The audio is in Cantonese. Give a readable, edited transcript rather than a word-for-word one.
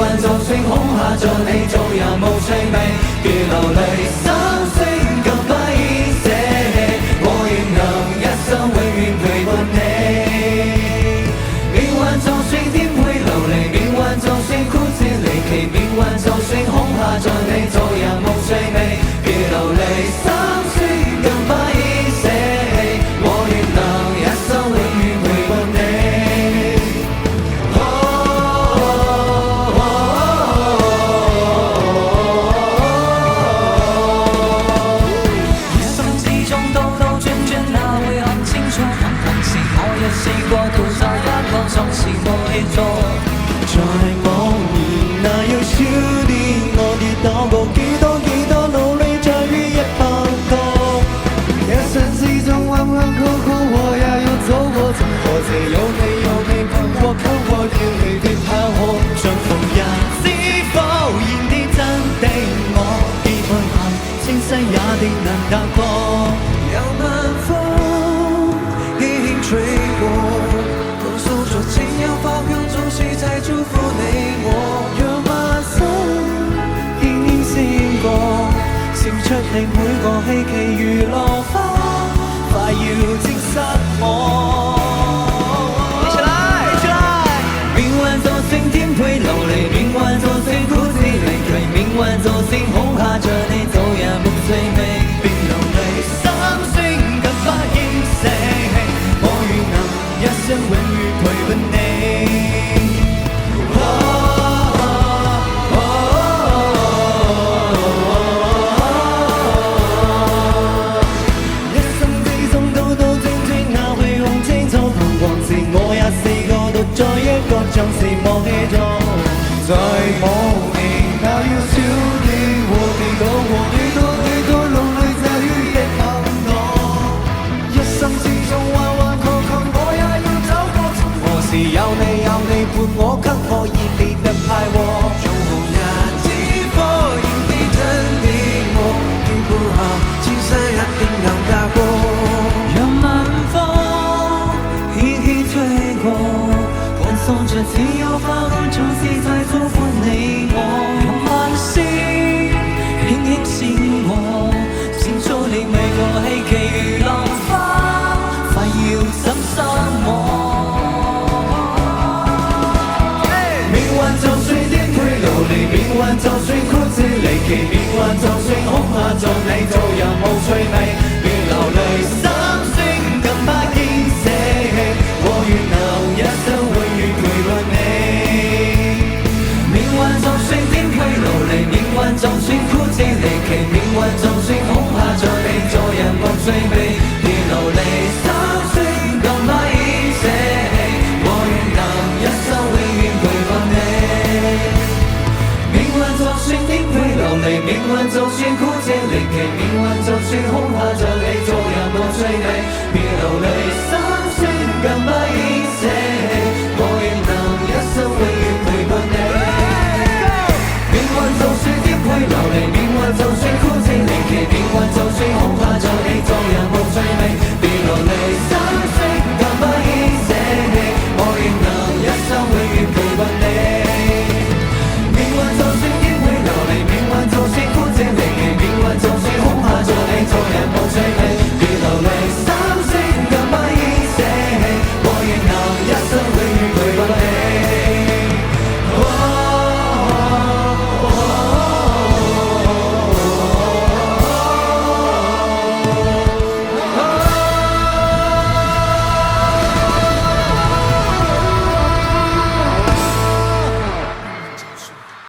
幻就算恐嚇着你做也無趣味，別流淚心聲更不易捨棄，我願能一生永遠陪伴你。變幻就算顛沛流離，變幻就算枯枝離奇，變幻就算恐嚇着你做也無趣味，別流淚心聲更不易捨棄，我願能一生永遠陪伴你。一生之中兜兜轉轉，哪會很清楚？同時我也試過逃走一個，總是冇氣阻。在某年那要少年，我跌倒過幾多努力再於一百個。一生之中彎彎曲曲，我也要走過，曾何時有你伴我，給我要你的拋開。相逢人知否然的真的我，結伴行清西也定能踏過。讓晚風輕輕吹過，訴說情有發光，總是在祝福你我。讓晚風輕輕閃過，閃出你每個希冀如落花，快要證實我。變幻就算顛沛流離，變幻就算枯枝離奇，變幻就算恐嚇着你做也無趣味，別流淚心聲更不應捨棄，我願能一生永遠陪伴你。一生之中兜兜轉轉，哪會看清楚？彷徨時我也試過獨在一個，像是冇氣阻。在某年那要少年，和你講過幾多努力就於一刻我。一生之中彎彎曲曲，我也要走過，曾何時有你伴我，給我熱烈的派和。用紅日之火燃啲真的我，見過後千山一定能踏過。讓晚風輕輕吹過，歡送着自由花開，總是在祝福你我。讓晚星輕輕閃過，閃出你每個希冀如浪花，快要怎心我。變幻就算顛沛流離，變幻就算枯枝離奇，變幻就算恐嚇着你做也無趣味，別流淚心聲更不應捨棄，我願能一生永遠陪伴你。變幻就算顛沛流離，變幻就算枯枝離奇，變幻就算恐嚇着你做也無趣味，別流離心聲更不應捨棄，我願能一生永遠陪伴你。變幻就算顛沛流離，變幻就算枯枝離奇，變幻就算恐嚇着你做也無趣味，別流淚心聲更不應